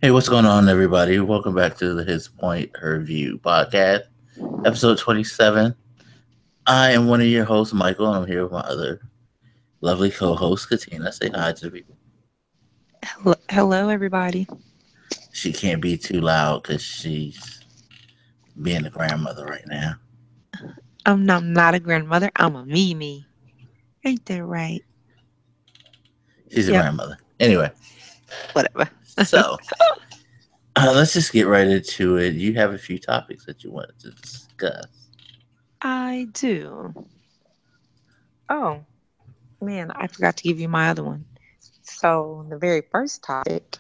Hey, what's going on, everybody? Welcome back to the His Point Her View podcast, episode 27. I am one of your hosts, Michael, and I'm here with my other lovely co host, Katina. Say hi to the people. Hello, everybody. She can't be too loud because she's being a grandmother right now. I'm not a grandmother. I'm a Mimi. Ain't that right? She's a Yep. grandmother. Anyway, Whatever. so let's just get right into it. You have a few topics that you wanted to discuss. I do. Oh, man, I forgot to give you my other one. So, the very first topic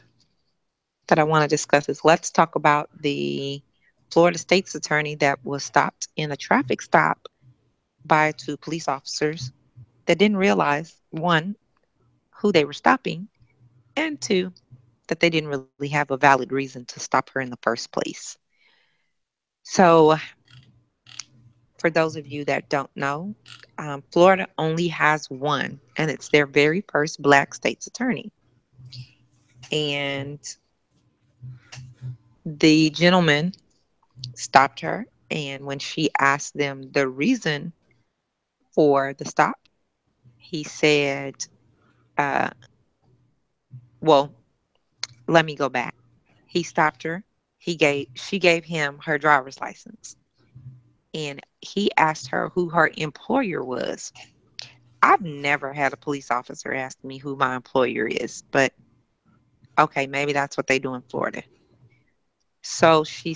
that I want to discuss is let's talk about the Florida State's attorney that was stopped in a traffic stop by two police officers that didn't realize, one, who they were stopping, and two, that they didn't really have a valid reason to stop her in the first place. So, for those of you that don't know, Florida only has one, and it's their very first black state's attorney. And the gentleman stopped her, and when she asked them the reason for the stop, he said, uh, "Well, let me go back." He stopped her. She gave him her driver's license, and he asked her who her employer was. I've never had a police officer ask me who my employer is, but okay, maybe that's what they do in Florida. So she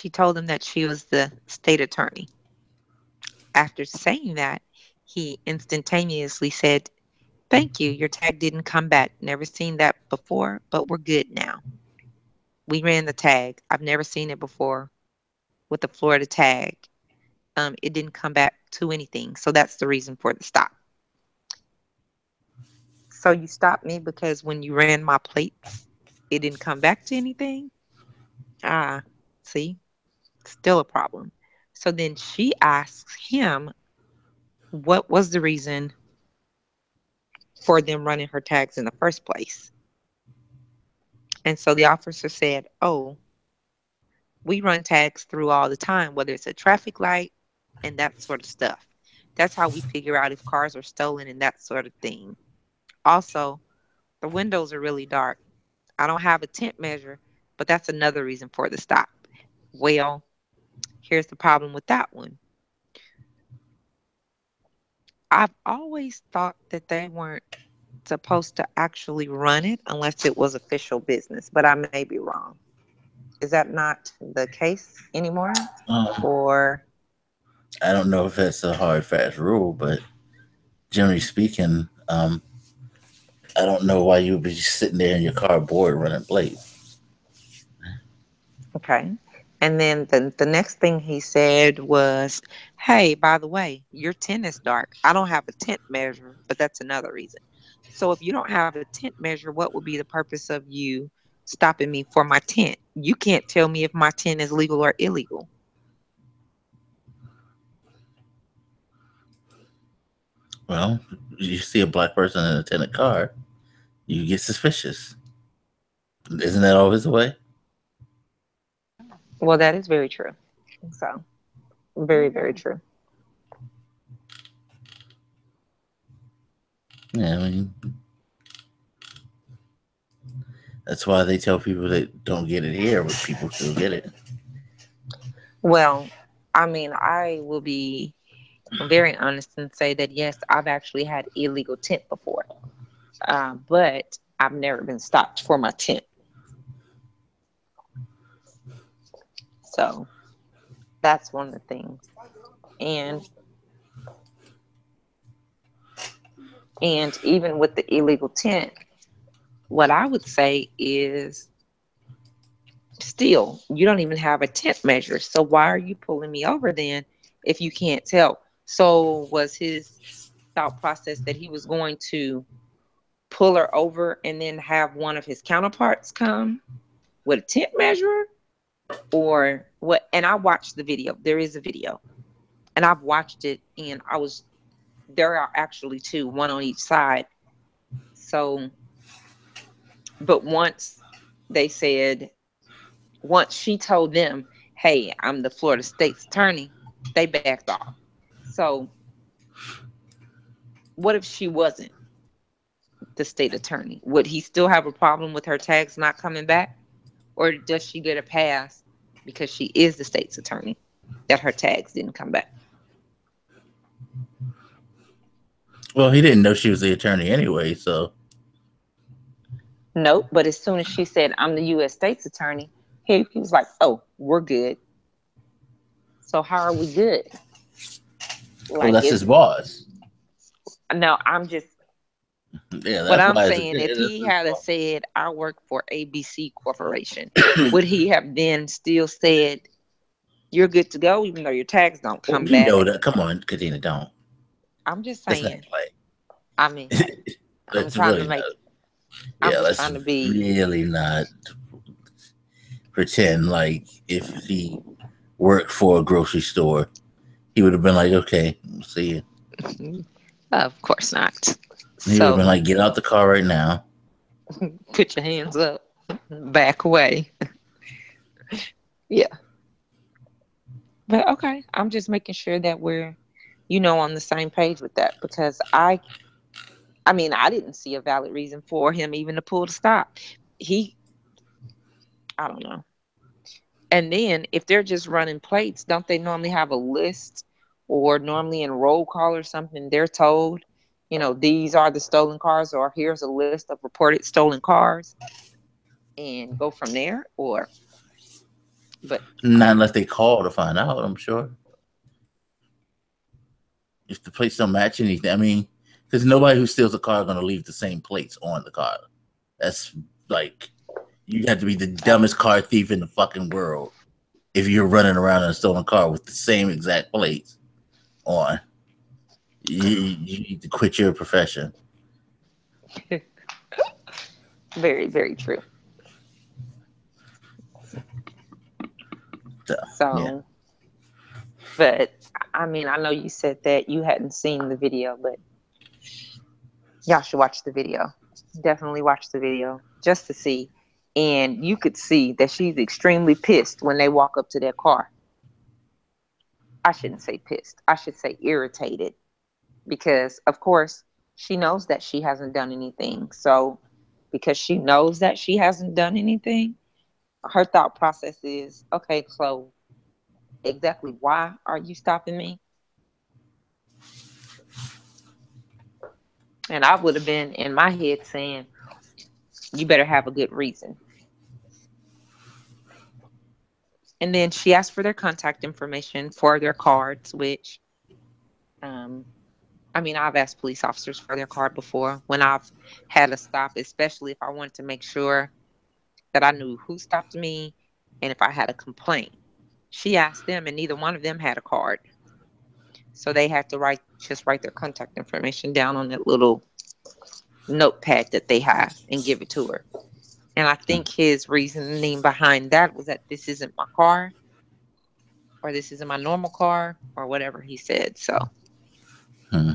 told him that she was the state attorney. After saying that, he instantaneously said, "Thank you. Your tag didn't come back. Never seen that before, but we're good now." We ran the tag. I've never seen it before with the Florida tag. It didn't come back to anything. So that's the reason for the stop. So you stopped me because when you ran my plates, it didn't come back to anything? Ah, see, still a problem. So then she asks him what was the reason for them running her tags in the first place. And so the officer said, "Oh, we run tags through all the time, whether it's a traffic light and that sort of stuff. That's how we figure out if cars are stolen and that sort of thing. Also, the windows are really dark. I don't have a tint measure, but that's another reason for the stop." Well, here's the problem with that one. I've always thought that they weren't supposed to actually run it unless it was official business, but I may be wrong. Is that not the case anymore? Um, Or, I don't know if that's a hard, fast rule, but generally speaking, I don't know why you would be just sitting there in your car bored running late. okay. And then the next thing he said was, "Hey, by the way, your tent is dark. I don't have a tent measure, but that's another reason. So if you don't have a tent measure, what would be the purpose of you stopping me for my tent? You can't tell me if my tent is legal or illegal." Well, you see a black person in a tinted car, you get suspicious. Isn't that always the way? Well, that is very true. So, very, very true. Yeah, I mean, that's why they tell people that don't get it here, but people still get it. Well, I mean, I will be very honest and say that yes, I've actually had illegal tent before, but I've never been stopped for my tent. So that's one of the things. And even with the illegal tent, what I would say is still, you don't even have a tent measure. So why are you pulling me over then if you can't tell? So was his thought process that he was going to pull her over and then have one of his counterparts come with a tent measure or what? And I watched the video. There is a video, and I've watched it, and there are actually two, one on each side. So But they said, once she told them, hey, I'm the Florida state's attorney, they backed off. So what if she wasn't the state attorney? Would he still have a problem with her tags not coming back? Or does she get a pass because she is the state's attorney that her tags didn't come back? Well, he didn't know she was the attorney anyway, so Nope. But as soon as she said, I'm the U.S. state's attorney, he was like, oh, we're good. So how are we good? well, Like, that's his boss. no, I'm just, Yeah, what that's I'm why saying, if it's he his had boss. said, I work for ABC Corporation, would he have then still said, you're good to go, even though your tags don't Well, come you back? know that. Come on, Katina, don't. I'm just Let's not saying. play. I mean, hey, I'm Let's trying to really not. make it. I'm Yeah, just let's trying to be. really not pretend like if he worked for a grocery store, he would have been like, okay, see you. Of course not. He would have been So like, get out the car right now. put your hands up, back away. Yeah. But okay, I'm just making sure that we're, on the same page with that because I mean, I didn't see a valid reason for him even to pull the stop. He, I don't know. And then if they're just running plates, don't they normally have a list or normally in roll call or something, they're told, these are the stolen cars or here's a list of reported stolen cars and go from there but I Not don't unless know. they call to find out, I'm sure. If the plates don't match anything, I mean, because nobody who steals a car is going to leave the same plates on the car. That's like, you have to be the Oh, dumbest car thief in the fucking world if you're running around in a stolen car with the same exact plates on. You need to quit your profession. very, very true. So, yeah. So, but I mean, I know you said that you hadn't seen the video, but y'all should watch the video. Definitely watch the video just to see. And you could see that she's extremely pissed when they walk up to their car. I shouldn't say pissed. I should say irritated because, of course, she knows that she hasn't done anything. So, because she knows that she hasn't done anything, her thought process is, okay, so exactly why are you stopping me? And I would have been in my head saying, you better have a good reason. And then she asked for their contact information for their cards, which, um, I mean, I've asked police officers for their card before when I've had a stop, especially if I wanted to make sure that I knew who stopped me and if I had a complaint. She asked them, and neither one of them had a card. So they had to write their contact information down on that little notepad that they have and give it to her. And I think his reasoning behind that was that this isn't my car or this isn't my normal car or whatever he said. So Hmm.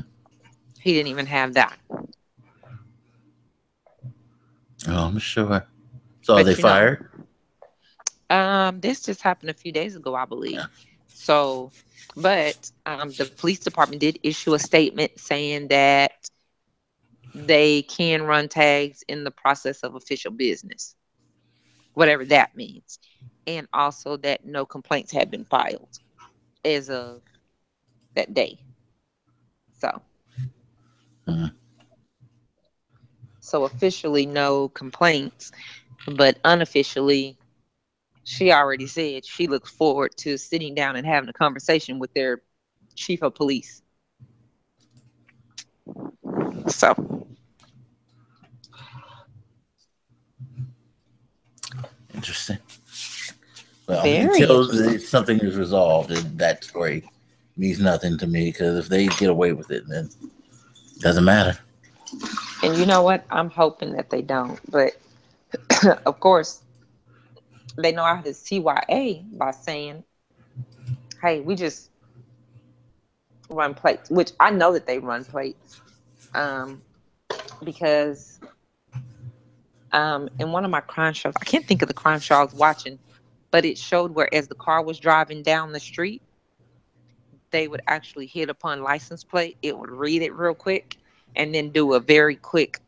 he didn't even have that. Oh, I'm sure. So are they But fired? this just happened a few days ago, I believe. Yeah. So, but the police department did issue a statement saying that they can run tags in the process of official business, whatever that means, and also that no complaints have been filed as of that day. So, Hmm. so officially no complaints, but unofficially, she already said she looks forward to sitting down and having a conversation with their chief of police. So, Interesting. Well, very until interesting. something is resolved, that story means nothing to me because if they get away with it, then it doesn't matter. And you know what? I'm hoping that they don't. But of course, they know how to CYA by saying, hey, we just run plates, which I know that they run plates, because In one of my crime shows, I can't think of the crime show I was watching, but it showed where as the car was driving down the street, they would actually hit upon license plate. It would read it real quick and then do a very quick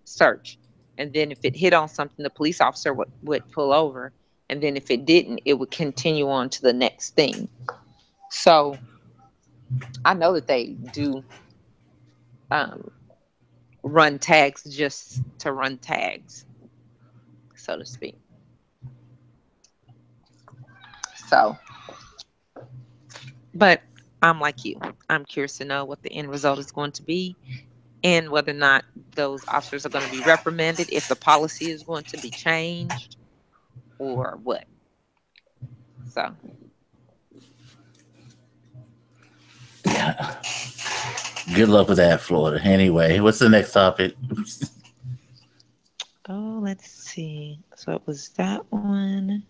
search. And then if it hit on something, the police officer would pull over. And then if it didn't, it would continue on to the next thing. So I know that they do um, run tags just to run tags, so to speak. So, but I'm like you. I'm curious to know what the end result is going to be and whether or not those officers are going to be reprimanded, if the policy is going to be changed or what. So, Yeah. Good luck with that, Florida. Anyway, what's the next topic? oh, let's see. So it was that one.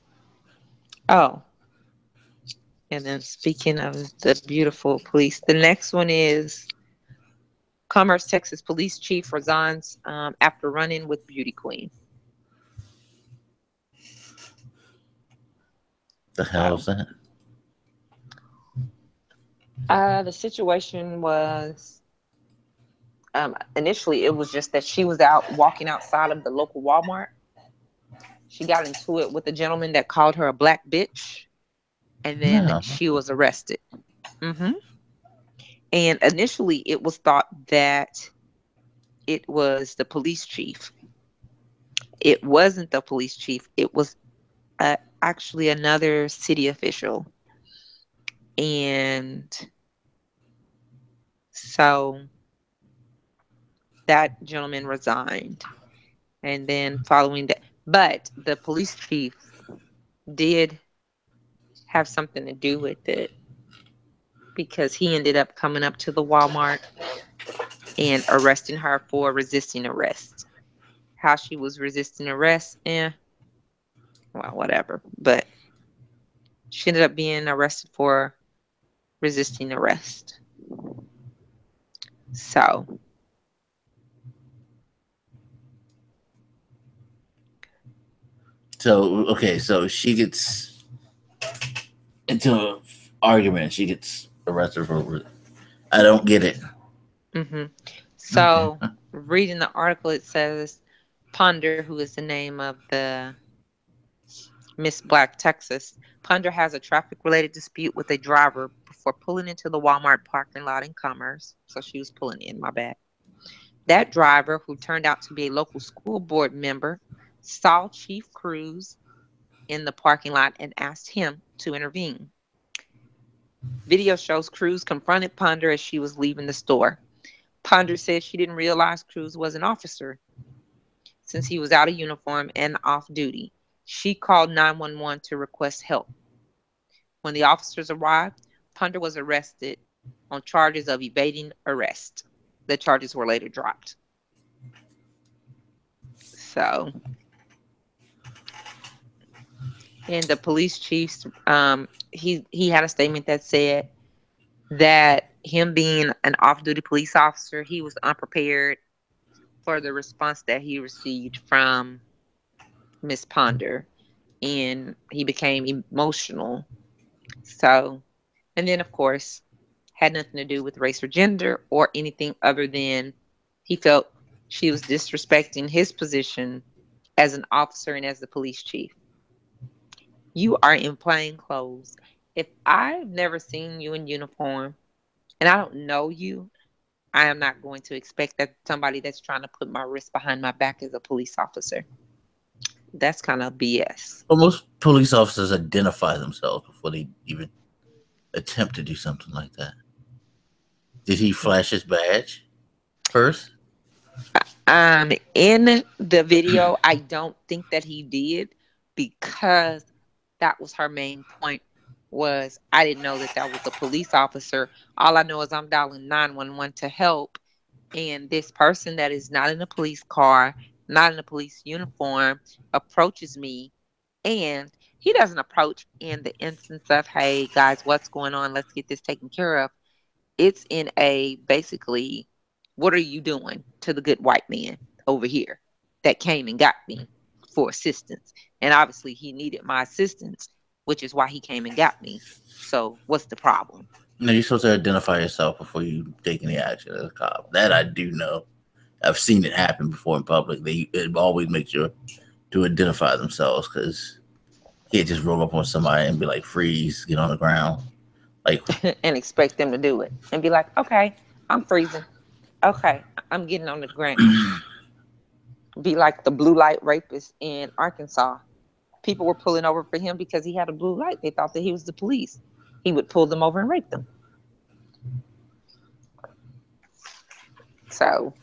Oh, and then speaking of the beautiful police, the next one is Commerce, Texas police chief resigns after run-in with beauty queen. The hell So, is that? the situation was initially it was just that she was out walking outside of the local Walmart. She got into it with a gentleman that called her a black bitch, and then No. she was arrested. hmm And initially, it was thought that it was the police chief. It wasn't the police chief. It was actually another city official. And so that gentleman resigned. And then following that, but the police chief did have something to do with it because he ended up coming up to the Walmart and arresting her for resisting arrest. How she was resisting arrest, well, whatever. But she ended up being arrested for resisting arrest. So, So okay, so she gets into an argument. She gets arrested for. I don't get it. hmm Okay. so reading the article, it says Ponder, who is the name of the Miss Black Texas. Ponder has a traffic-related dispute with a driver before pulling into the Walmart parking lot in Commerce. So she was pulling in, my bad. That driver, who turned out to be a local school board member, saw Chief Cruz in the parking lot and asked him to intervene. Video shows Cruz confronted Ponder as she was leaving the store. Ponder said she didn't realize Cruz was an officer since he was out of uniform and off duty. She called 911 to request help. When the officers arrived, Ponder was arrested on charges of evading arrest. The charges were later dropped. So, and the police chief, he had a statement that said that him being an off-duty police officer, he was unprepared for the response that he received from Miss Ponder, and he became emotional. So, and then of course, had nothing to do with race or gender or anything other than he felt she was disrespecting his position as an officer and as the police chief. You are in plain clothes. If I've never seen you in uniform and I don't know you, I am not going to expect that somebody that's trying to put my wrist behind my back is a police officer. That's kind of BS. Well, most police officers identify themselves before they even attempt to do something like that. Did he flash his badge first? In the video, I don't think that he did because that was her main point was I didn't know that that was a police officer. All I know is I'm dialing 911 to help, and this person that is not in a police car, not in a police uniform, approaches me, and he doesn't approach in the instance of, hey guys, what's going on, let's get this taken care of. It's in a basically, what are you doing to the good white man over here? that came and got me for assistance. And obviously he needed my assistance, which is why he came and got me. So what's the problem? No, you're supposed to identify yourself before you take any action as a cop. That I do know. I've seen it happen before in public. They it always make sure to identify themselves because you can't just roll up on somebody and be like, freeze, get on the ground. Like, And expect them to do it and be like, okay, I'm freezing. Okay, I'm getting on the ground. Be like the blue light rapist in Arkansas. People were pulling over for him because he had a blue light. They thought that he was the police. He would pull them over and rape them. So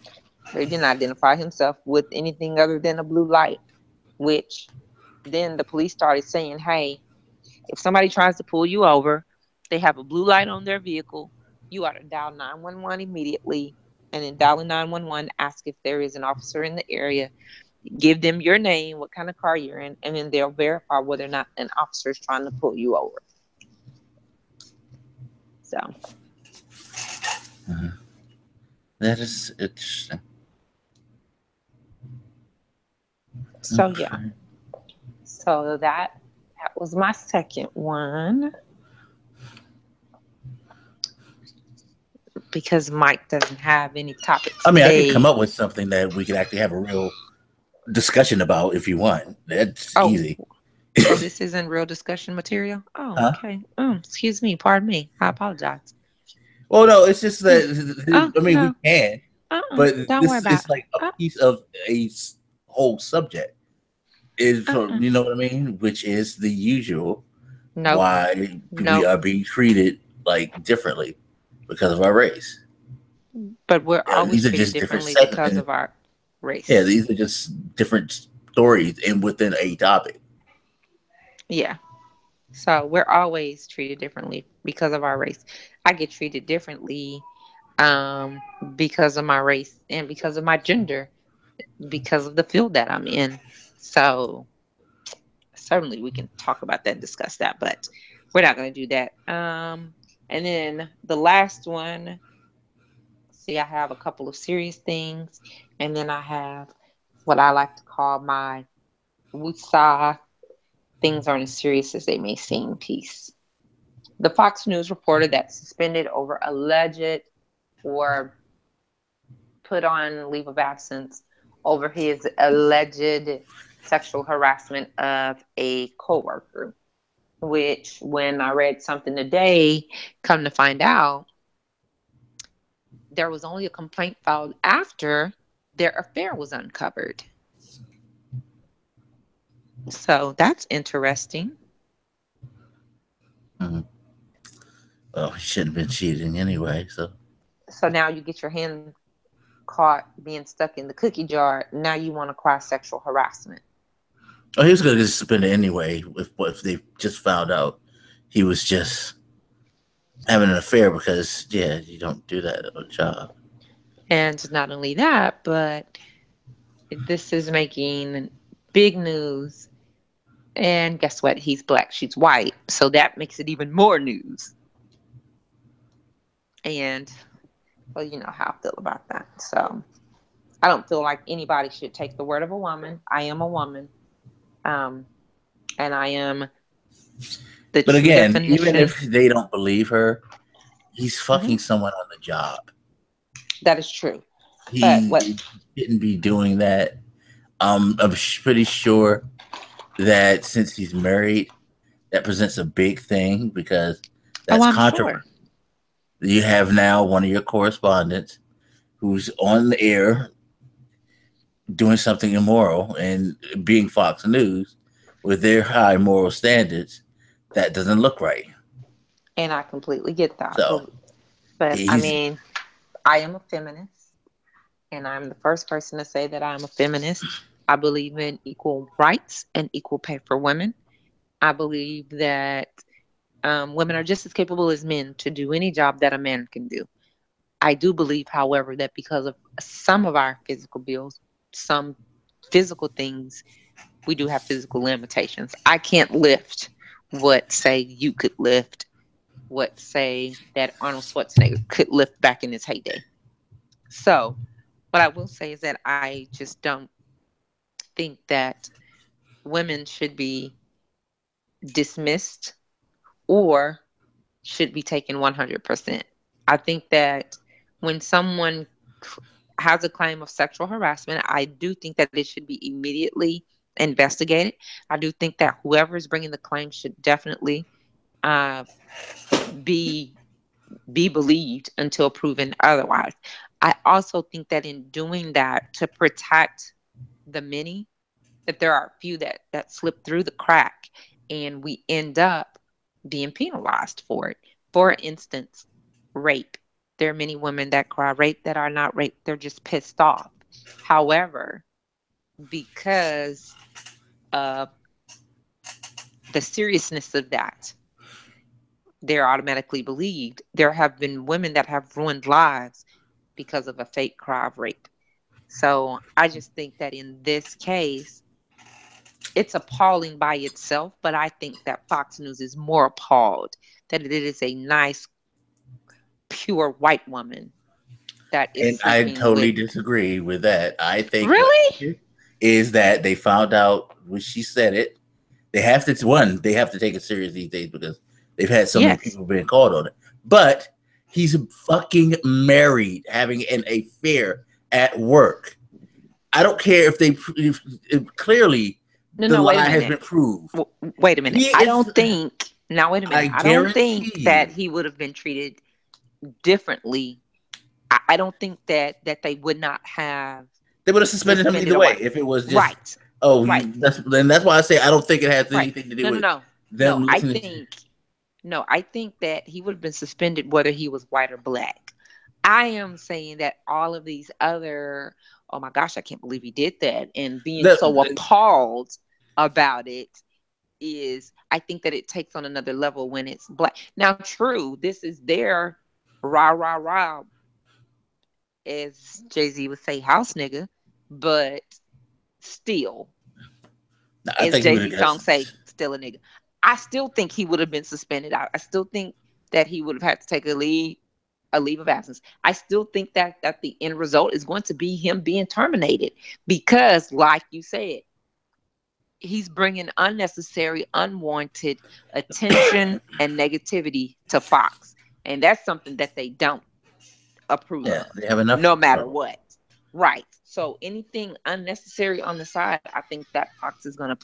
he didn't identify himself with anything other than a blue light, which then the police started saying, hey, if somebody tries to pull you over, they have a blue light on their vehicle, you ought to dial 911 immediately. And then dialing 911, ask if there is an officer in the area, give them your name, what kind of car you're in, and then they'll verify whether or not an officer is trying to pull you over. So that is interesting. So yeah. So that was my second one. Because Mike doesn't have any topics I mean, I could today. come up with something that we could actually have a real discussion about if you want. That's easy. Oh, this isn't real discussion material? Oh, Huh? okay. Oh, excuse me. Pardon me. I apologize. Well, no, it's just that I mean, no. we can, but Don't worry this about is like a it. piece of a whole subject. Is you know what I mean? Which is the usual why we are being treated like differently because of our race. But we're always These are treated just different differently because segments. of our race. Yeah, these are just different stories and within a topic. Yeah. So we're always treated differently because of our race. I get treated differently um, because of my race and because of my gender, because of the field that I'm in. So certainly we can talk about that and discuss that, but we're not going to do that. And then the last one, see, I have a couple of serious things, and then I have what I like to call my woosah things aren't as serious as they may seem piece. The Fox News reported that suspended over alleged or put on leave of absence over his alleged sexual harassment of a coworker. Which, when I read something today, come to find out, there was only a complaint filed after their affair was uncovered. So that's interesting. Mm-hmm. Well, he shouldn't have been cheating anyway. So now you get your hand caught being stuck in the cookie jar. Now you want to cry sexual harassment. Oh, he was going to get suspended anyway if they just found out he was just having an affair because, yeah, you don't do that at a job. And not only that, but this is making big news. And guess what? He's black, she's white. So that makes it even more news. And, well, you know how I feel about that. So I don't feel like anybody should take the word of a woman. I am a woman. And I am the But true again, definition. even if they don't believe her, he's fucking someone on the job. That is true. He shouldn't be doing that. I'm pretty sure that since he's married, that presents a big thing because that's controversy. Sure. You have now one of your correspondents who's on the air doing something immoral and being Fox News with their high moral standards. That doesn't look right. And I completely get that. So, but I mean, I am a feminist, and I'm the first person to say that I'm a feminist. I believe in equal rights and equal pay for women. I believe that women are just as capable as men to do any job that a man can do. I do believe, however, that because of some of our physical bills, some physical things, we do have physical limitations. I can't lift what, say, you could lift, what, say, that Arnold Schwarzenegger could lift back in his heyday. So what I will say is that I just don't think that women should be dismissed or should be taken 100%. I think that when someone has a claim of sexual harassment, I do think that it should be immediately investigated. I do think that whoever is bringing the claim should definitely uh, be believed until proven otherwise. I also think that in doing that, to protect the many, that there are a few that slip through the crack and we end up being penalized for it. For instance, rape. There are many women that cry rape that are not raped. They're just pissed off. However, because of the seriousness of that, they're automatically believed. There have been women that have ruined lives because of a fake cry of rape. So I just think that in this case, it's appalling by itself, but I think that Fox News is more appalled that it is a nice, pure white woman that is And I sleeping with. totally disagree with that. I think what Really? is that they found out when she said it. They have to they have to take it serious these days because they've had so many Yes. people being called on it. But he's fucking married, having an affair at work. I don't care if clearly No, the no, wait a lie has been minute. proved. Wait a minute. He is. Now wait a I minute. I don't guarantee think that you, he would have been treated differently. I don't think that they would not have they would have suspended him either suspended a way wife. if it was just. Right. Oh, Right. that's why I say I don't think it has Right. anything to do No, no, with no. No, them I listening to. think no, I think that he would have been suspended whether he was white or black. I am saying that all of these other, oh my gosh, I can't believe he did that, and being so The, appalled about it is, I think that it takes on another level when it's black. Now, true, this is their rah, rah, rah, as Jay Z would say, house nigga, but still, I as think he Jay would have Z got. song say, still a nigga. I still think he would have been suspended. I still think that he would have had to take a leave of absence. I still think that the end result is going to be him being terminated because, like you said, he's bringing unnecessary, unwanted attention and negativity to Fox, and that's something that they don't approve Yeah, of, they have enough no matter trouble. what. Right. So anything unnecessary on the side, I think that Fox is going to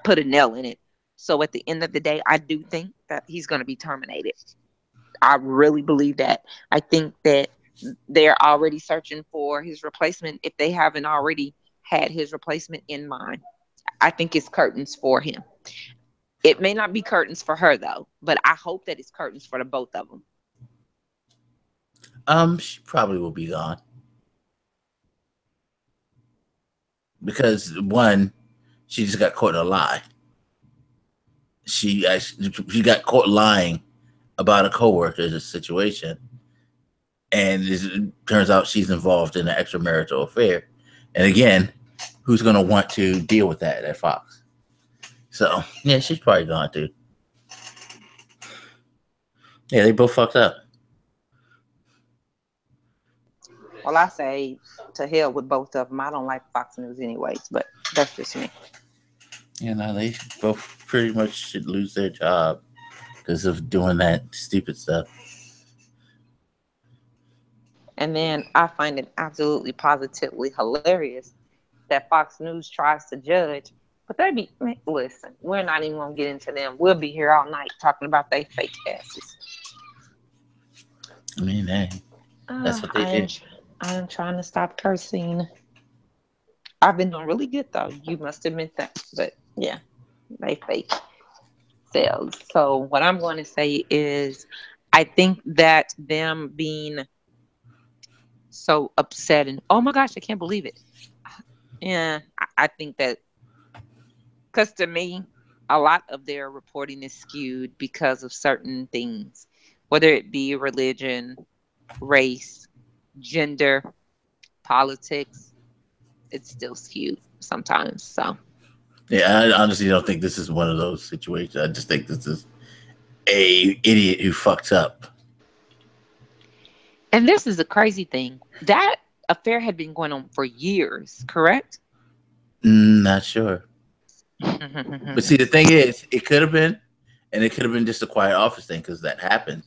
put a nail in it. So at the end of the day, I do think that he's going to be terminated. I really believe that. I think that they're already searching for his replacement if they haven't already had his replacement in mind. I think it's curtains for him. It may not be curtains for her though, but I hope that it's curtains for the both of them. She probably will be gone because one, she just got caught in a lie. She got caught lying about a coworker's situation, and it turns out she's involved in an extramarital affair. And again, who's going to want to deal with that at Fox? So yeah, she's probably gone too. Yeah, they both fucked up. Well, I say to hell with both of them. I don't like Fox News anyways, but that's just me. You know, they both pretty much should lose their job because of doing that stupid stuff. And then I find it absolutely positively hilarious that Fox News tries to judge, but they be, listen, we're not even gonna get into them. We'll be here all night talking about they fake asses. I mean, hey, that's what they I do. am I am trying to stop cursing. I've been doing really good though. You must admit that. But yeah, they fake sales. So what I'm going to say is I think that them being so upset and oh my gosh, I can't believe it. Yeah, I think that because to me, a lot of their reporting is skewed because of certain things, whether it be religion, race, gender, politics, it's still skewed sometimes. So, Yeah, I honestly don't think this is one of those situations. I just think this is a idiot who fucks up. and this is a crazy thing. That affair had been going on for years, correct? Not sure. But see, the thing is, it could have been, and it could have been just a quiet office thing because that happens.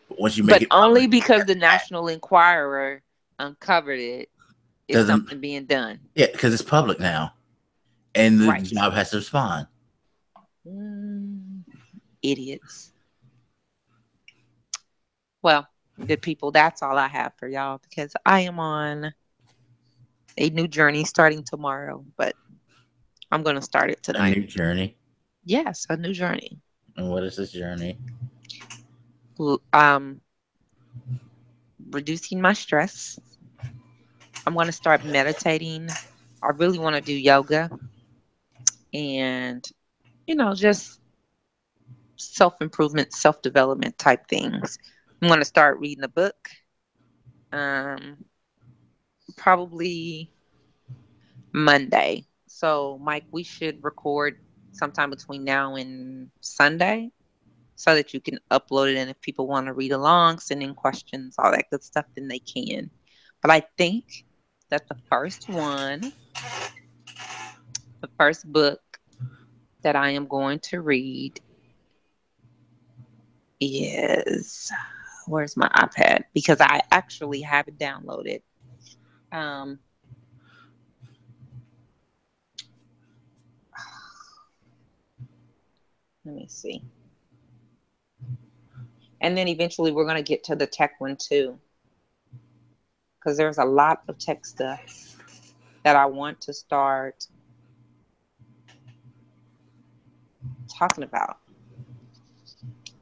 But once you make But it only public, because the that National Enquirer uncovered it is doesn't. something being done. Yeah, because it's public now, and the Right. job has to respond. Mm, idiots. Well, good people, that's all I have for y'all because I am on a new journey starting tomorrow, but I'm going to start it A tonight. new journey. Yes, a new journey. And what is this journey? Um, reducing my stress. I'm going to start meditating. I really want to do yoga and, just self improvement, self development type things. I'm going to start reading a book. Um, probably Monday. So, Mike, we should record sometime between now and Sunday so that you can upload it. And if people want to read along, send in questions, all that good stuff, then they can. But I think that the first book that I am going to read is where's my iPad? Because I actually have it downloaded. Um, let me see. And then eventually we're going to get to the tech one too, because there's a lot of tech stuff that I want to start talking about,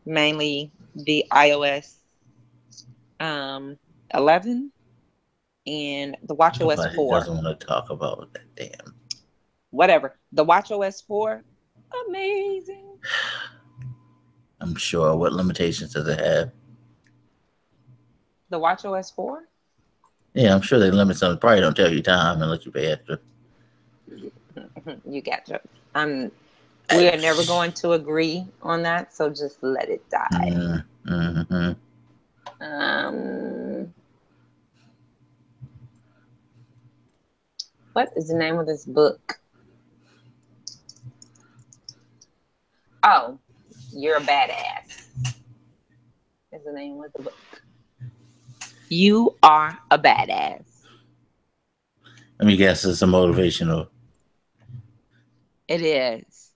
mainly the iOS um, 11 and the watchOS Nobody 4. doesn't want to talk about that. Damn. Whatever. The watchOS 4, amazing. I'm sure. What limitations does it have? The watchOS 4? Yeah, I'm sure they limit something. Probably don't tell you time and let you pay extra. You got jokes. We are never going to agree on that, so just let it die. Mm-hmm. Um, what is the name of this book? Oh, You're a Badass is the name of the book. You are a badass. Let me guess. It's a motivational. It is.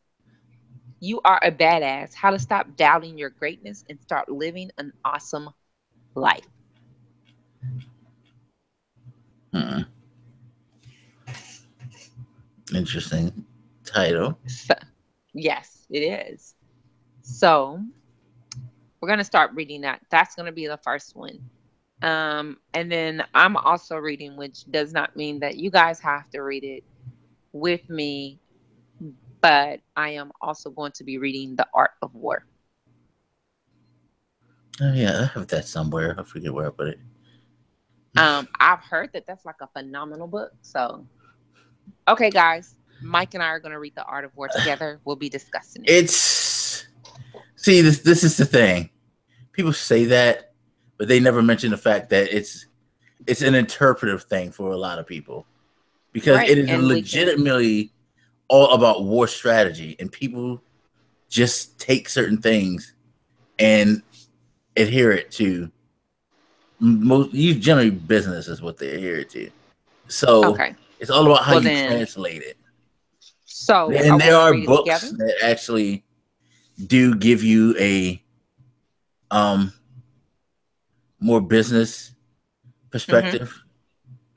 You are a badass. How to stop doubting your greatness and start living an awesome life. Hmm. Interesting title. So, yes, it is. So we're gonna start reading that. That's gonna be the first one. And then I'm also reading, which does not mean that you guys have to read it with me, but I am also going to be reading The Art of War. Oh yeah, I have that somewhere. I forget where I put it. I've heard that that's like a phenomenal book. So, okay, guys, Mike and I are going to read The Art of War together. We'll be discussing it. It's see this is the thing. People say that, but they never mention the fact that it's an interpretive thing for a lot of people because Right. it is And we can, legitimately all about war strategy, and people just take certain things and adhere it to. Most you generally business is what they adhere to. So okay. it's all about how Well, you then, translate it. so are And we there going to are read it books together? that actually do give you a um more business Mm perspective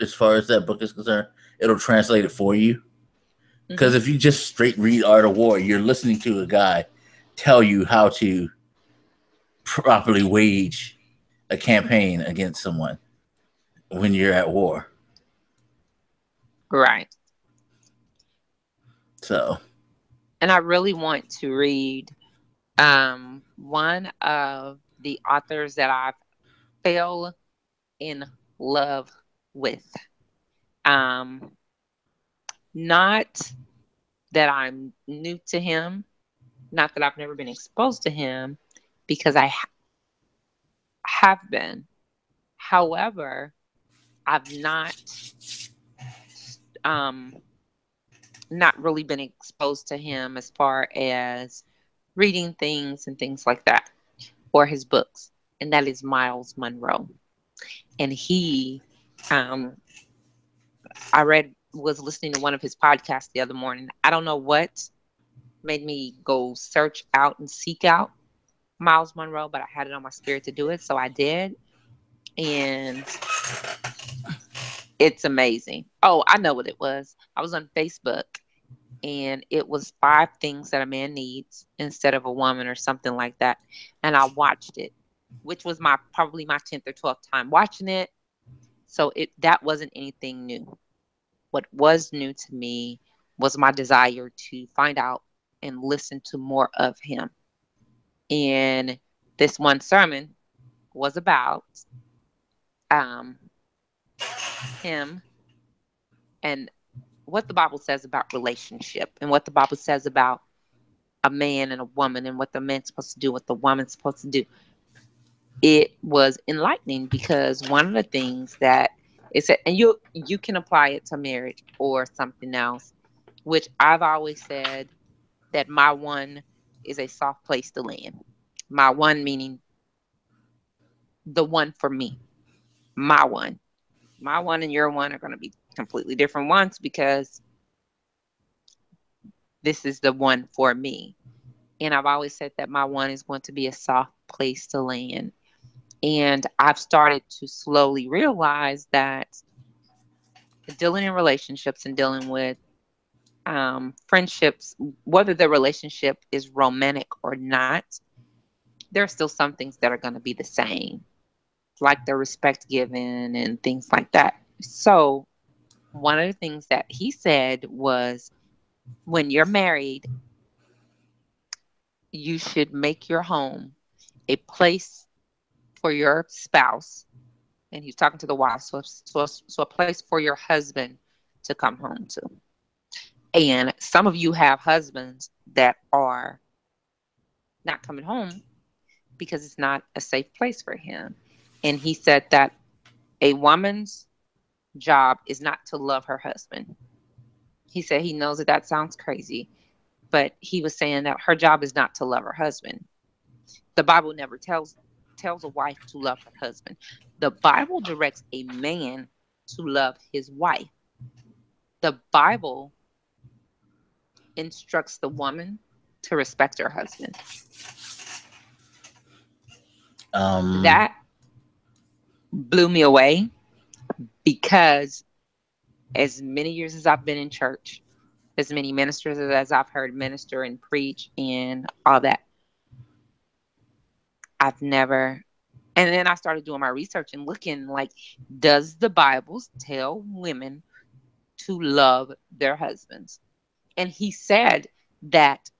as far as that book is concerned. It'll translate it for you. hmm. Mm Because hmm. if you just straight read Art of War, you're listening to a guy tell you how to properly wage a campaign against someone when you're at war. Right. So, And I really want to read one of the authors that I fell in love with. Um, not that I'm new to him, not that I've never been exposed to him, because I have been. However, I've not um, not really been exposed to him as far as reading things and things like that, or his books, and that is Miles Monroe. And he, um, I read, was listening to one of his podcasts the other morning. I don't know what made me go search out and seek out Miles Monroe, but I had it on my spirit to do it, so I did. And it's amazing. Oh, I know what it was. I was on Facebook and it was five things that a man needs instead of a woman or something like that. And I watched it, which was my probably my 10th or 12th time watching it. So it that wasn't anything new. What was new to me was my desire to find out and listen to more of him. And this one sermon was about um, him and what the Bible says about relationship and what the Bible says about a man and a woman and what the man's supposed to do, what the woman's supposed to do. It was enlightening because one of the things that it said, and you can apply it to marriage or something else, which I've always said that my one is a soft place to land. My one meaning the one for me. My one. My one and your one are going to be completely different ones because this is the one for me. And I've always said that my one is going to be a soft place to land. And I've started to slowly realize that dealing in relationships and dealing with friendships, whether the relationship is romantic or not, there are still some things that are going to be the same, like the respect given and things like that. So, one of the things that he said was when you're married, you should make your home a place for your spouse. And he's talking to the wife, so a place for your husband to come home to. And some of you have husbands that are not coming home because it's not a safe place for him. And he said that a woman's job is not to love her husband. He said he knows that that sounds crazy, but he was saying that her job is not to love her husband. The Bible never tells a wife to love her husband. The Bible directs a man to love his wife. The Bible instructs the woman to respect her husband. Um, That blew me away because as many years as I've been in church, as many ministers as I've heard minister and preach and all that, I've never. And then I started doing my research and looking like, does the Bible tell women to love their husbands? And he said that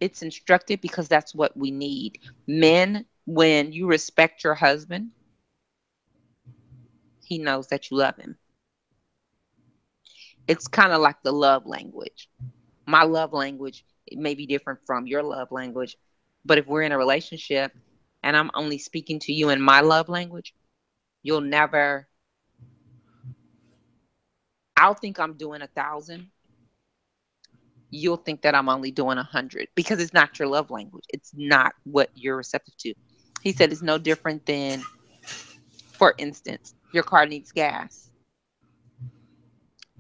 it's instructed because that's what we need. Men, when you respect your husband, he knows that you love him. It's kind of like the love language. My love language it may be different from your love language, but if we're in a relationship and I'm only speaking to you in my love language, you'll never. I'll think I'm doing 1,000. You'll think that I'm only doing 100 because it's not your love language. It's not what you're receptive to. He said it's no different than, for instance, your car needs gas.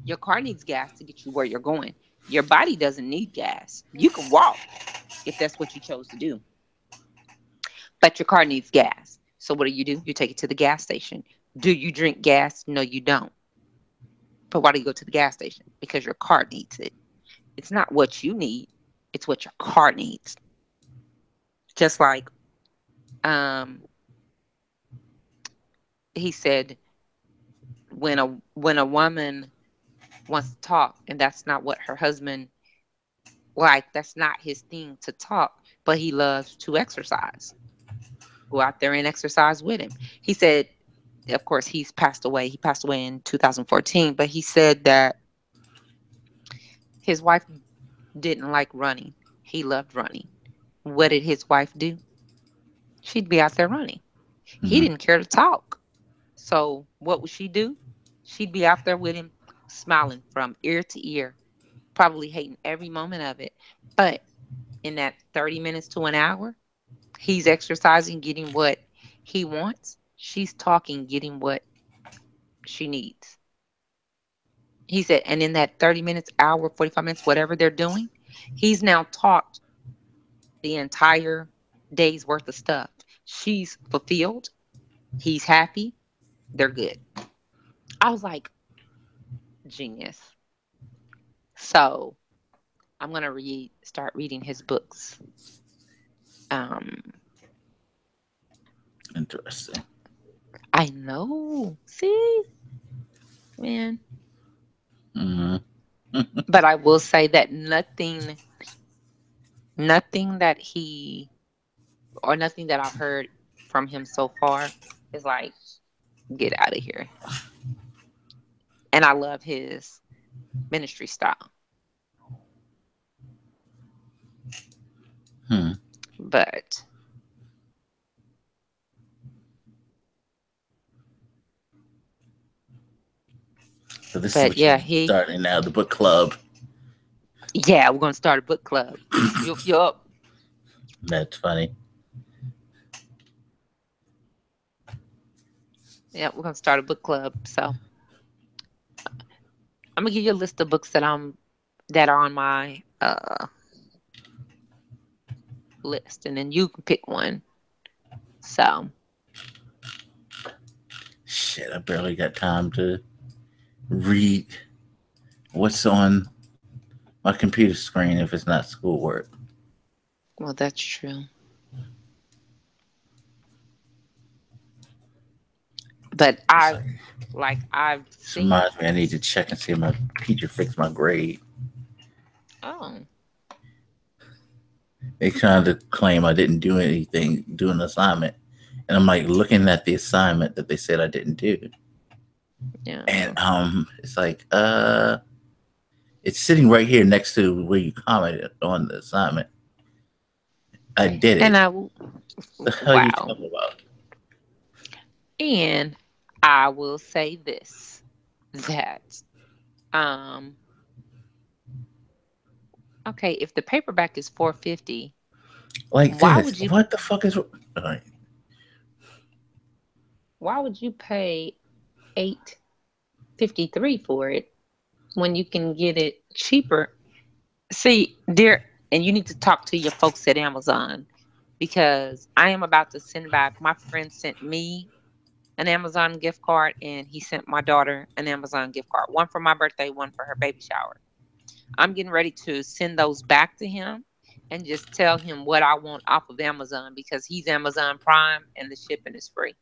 Your car needs gas to get you where you're going. Your body doesn't need gas. You can walk if that's what you chose to do, but your car needs gas. So what do? You take it to the gas station. Do you drink gas? No, you don't. But why do you go to the gas station? Because your car needs it. It's not what you need, it's what your car needs. Just like um, he said, when a woman wants to talk and that's not what her husband like, that's not his thing to talk, but he loves to exercise. Go out there and exercise with him. He said, of course, he's passed away. He passed away in 2014, but he said that his wife didn't like running. He loved running. What did his wife do? She'd be out there running. He mhm. didn't care to talk. So what would she do? She'd be out there with him, smiling from ear to ear. probably hating every moment of it. But in that 30 minutes to an hour, he's exercising, getting what he wants. She's talking, getting what she needs. He said, and in that 30 minutes, hour, 45 minutes, whatever they're doing, he's now taught the entire day's worth of stuff. She's fulfilled. He's happy. They're good. I was like, genius. So I'm gonna start reading his books. Um, Interesting. I know. See, man. Mm-hmm. But I will say that nothing that nothing that I've heard from him so far is like, get out of here. And I love his ministry style. Hmm. But So this is but what you're yeah, starting now, the book club. yeah, we're gonna start a book club. Yup, yup. That's funny. Yeah, we're gonna start a book club. So I'm gonna give you a list of books that are on my list, and then you can pick one. So Shit, I barely got time to read what's on my computer screen if it's not schoolwork. well, that's true. But It's like, I've this seen. reminds me I need to check and see if my teacher fixed my grade. Oh, They kind of claim I didn't do anything, do an assignment. And I'm like looking at the assignment that they said I didn't do. And yeah. it's like, it's sitting right here next to where you commented on the assignment. I did And it. What the hell are you wow. talking about? And I will say this, that um okay, if the paperback is 450, Like why this. would you What the fuck is? Right. why would you pay 853 for it when you can get it cheaper? See, dear, and you need to talk to your folks at Amazon, because I am about to send back. My friend sent me an Amazon gift card, and he sent my daughter an Amazon gift card. One for my birthday, one for her baby shower. I'm getting ready to send those back to him and just tell him what I want off of Amazon, because he's Amazon Prime and the shipping is free.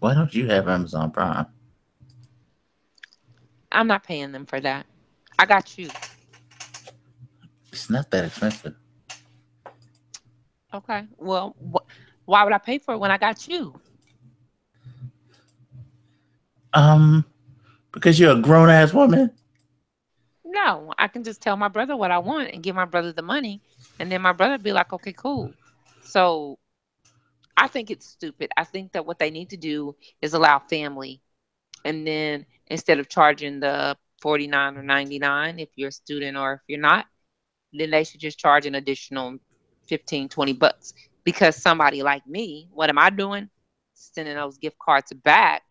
Why don't you have Amazon Prime? I'm not paying them for that. I got you. It's not that expensive. Okay. Well, why would I pay for it when I got you? Um, because you're a grown ass woman. No, I can just tell my brother what I want and give my brother the money, and then my brother be like, okay, cool. So I think it's stupid. I think that what they need to do is allow family, and then instead of charging the 49 or 99 if you're a student or if you're not, then they should just charge an additional 15, $20. Because somebody like me, what am I doing? Sending those gift cards back.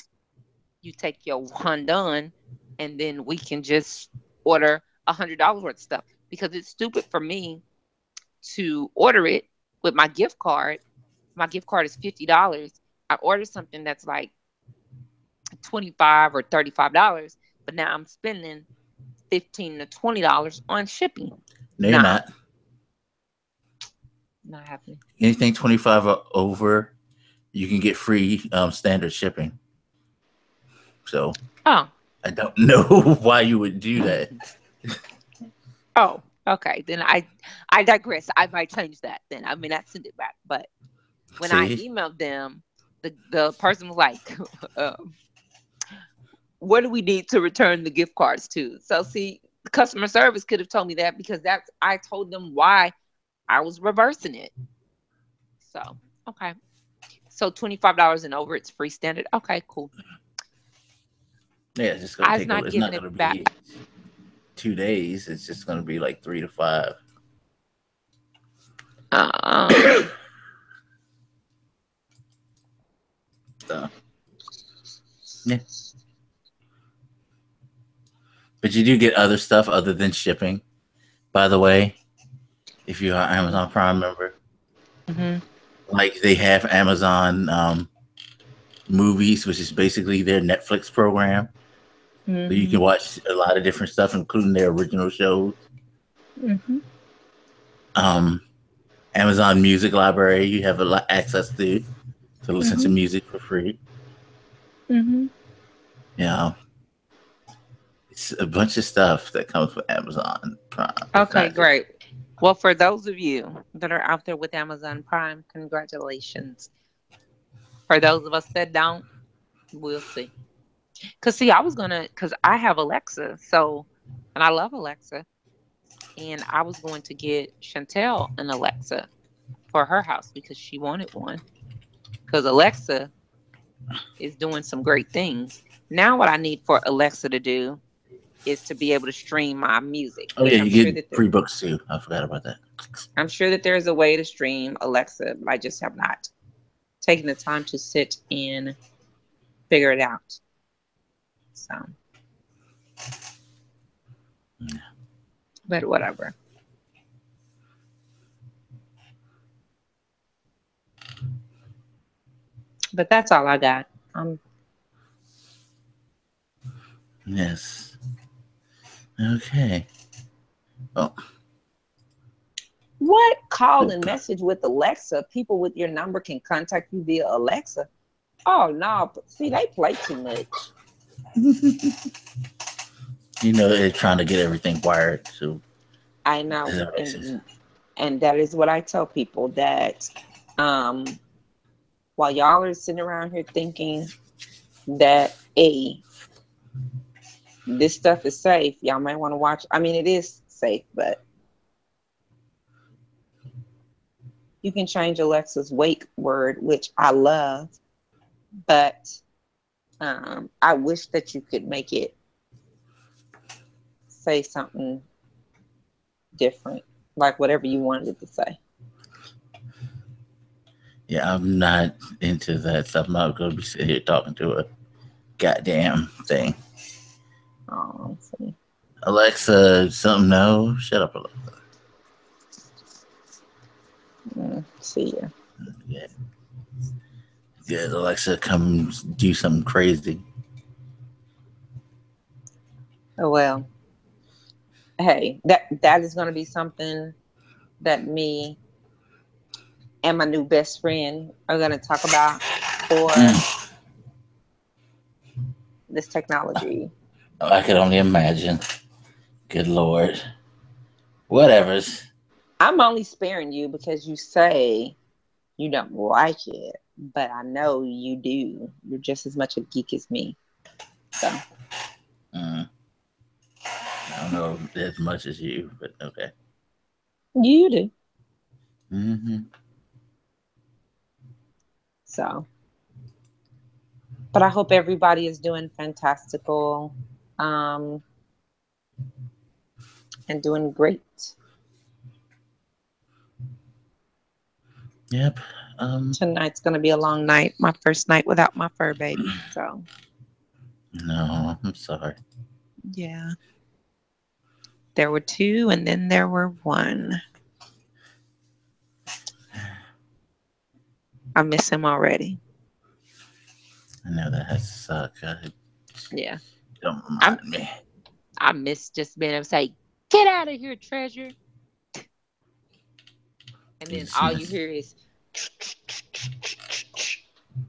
You take your one done, and then we can just order $100 worth of stuff. Because it's stupid for me to order it with my gift card. My gift card is $50. I order something that's like 25 or $35, but now I'm spending 15 to $20 on shipping. No, you're Nah, not. not happening. Anything 25 or over, you can get free standard shipping. So Oh, I don't know why you would do that. oh, okay. Then I digress. I might change that. Then I mean, I send it back. But when I See, emailed them, the person was like, um, "What do we need to return the gift cards to?" So see, customer service could have told me that, because that's I told them why I was reversing it. So okay, so $25 and over, it's free standard. Okay, cool. yeah, it's just gonna I was take a. not It's giving not it gonna back. be. 2 days. It's just going to be like 3 to 5. Um, So, yeah. But you do get other stuff other than shipping, by the way, if you are Amazon Prime member. mhm, Like they have Amazon movies, which is basically their Netflix program. So you can mhm, watch a lot of different stuff, including their original shows. mhm, Um, Amazon Music Library, you have access to listen to mhm, music for free. mhm. Yeah, it's a bunch of stuff that comes with Amazon Prime. It's Okay, not just great. Well, for those of you that are out there with Amazon Prime, congratulations. For those of us that don't, we'll see. Cause see, I was gonna, cause I have Alexa, so, and I love Alexa, and I was going to get Chantel an Alexa for her house because she wanted one. Cause Alexa is doing some great things. Now, what I need for Alexa to do is to be able to stream my music, oh yeah, which you get free books too. I forgot about that. I'm sure that there's a way to stream Alexa, but I just have not taken the time to sit and figure it out. So, but whatever. But that's all I got. Yes. Okay. Oh, What call and message with Alexa? People with your number can contact you via Alexa. Oh no, but see, they play too much. you know they're trying to get everything wired. So I know, devices. and that is what I tell people that um while y'all are sitting around here thinking that this stuff is safe, y'all might want to watch. I mean, it is safe, but you can change Alexa's wake word, which I love, but I wish that you could make it say something different, like whatever you wanted it to say. Yeah, I'm not into that stuff. I'm not going to be sitting here talking to a goddamn thing. Oh, see. Alexa, something no. Shut up, Alexa. See ya. Yeah, yeah. Alexa, come do something crazy. Oh, well, hey, that is going to be something that me and my new best friend are going to talk about for Mm. this technology. I could only imagine. Good lord. Whatever's. I'm only sparing you because you say you don't like it, but I know you do. You're just as much a geek as me. So Mm, I don't know as much as you, but okay. you do. Hmm. So, but I hope everybody is doing fantastical, um, and doing great. Yep. Tonight's going to be a long night. My first night without my fur baby. So, No, I'm sorry. yeah. There were two, and then there were one. I miss him already. I know that has to suck. Yeah. Don't I'm, remind me. I miss just being able to say, "Get out of here, treasure." And You then just all you miss. hear is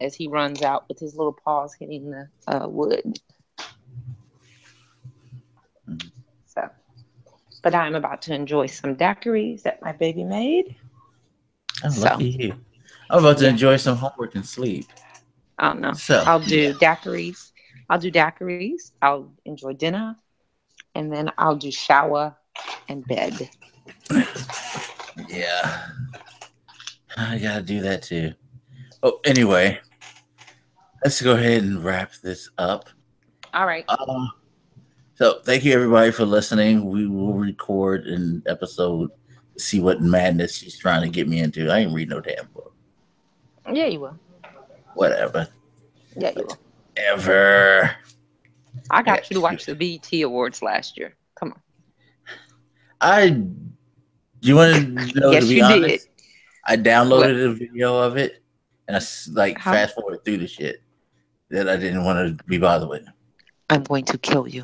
as he runs out with his little paws hitting the wood. Mm. So, but I'm about to enjoy some daiquiris that my baby made. Oh, So, lucky you. I'm about to yeah. enjoy some homework and sleep. I don't know. So, I'll yeah. do daiquiris. I'll do daiquiris. I'll enjoy dinner, and then I'll do shower and bed. Yeah. I gotta do that too. Oh, anyway, let's go ahead and wrap this up. All right. Uh, So thank you everybody for listening. We will record an episode to see what madness she's trying to get me into. I ain't read no damn book. Yeah, you will. Whatever. Yeah, you will. Whatever. I I got got you to watch the BET Awards last year. Come on. I you want to know, to Yes, be you did. honest? I What? downloaded a video of it and like How? fast forward through the shit that I didn't want to be bothered with. I'm going to kill you.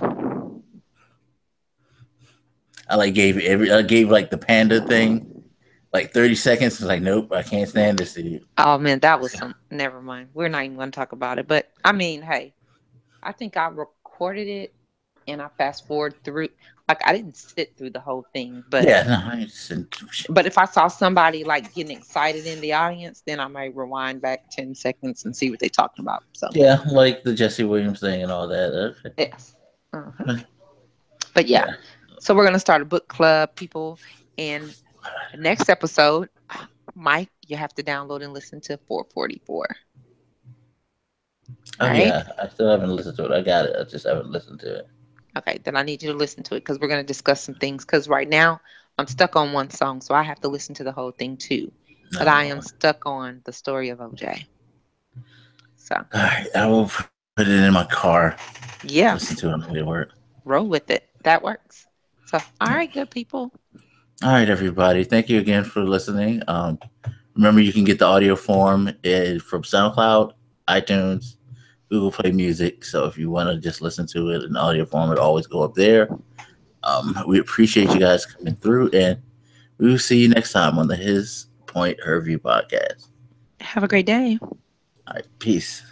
I gave like the panda thing like 30 seconds. I was like, nope, I can't stand this to you. Oh man, that was some. Never mind. We're not even going to talk about it. But I mean, hey, I think I recorded it and I fast forward through. Like I didn't sit through the whole thing, Yeah, no, I just, but if I saw somebody like getting excited in the audience, then I might rewind back 10 seconds and see what they're talking about. So yeah, like the Jesse Williams thing and all that. yes. But yeah, Yeah. so we're gonna start a book club, people, and the next episode, Mike, you have to download and listen to 444. Oh All right. yeah, I still haven't listened to it. I got it. I just haven't listened to it. Okay, then I need you to listen to it because we're gonna discuss some things. Because right now I'm stuck on one song, so I have to listen to the whole thing too. But I am No. stuck on the story of OJ. So All right, I will put it in my car. yeah, Listen to it on the way to work. roll with it. That works. So all right, good people. All right, everybody. Thank you again for listening. Remember, you can get the audio form from SoundCloud, iTunes, Google Play Music. So if you want to just listen to it in audio form, it always go up there. We appreciate you guys coming through, and we will see you next time on the His Point Her View podcast. Have a great day. All right, peace.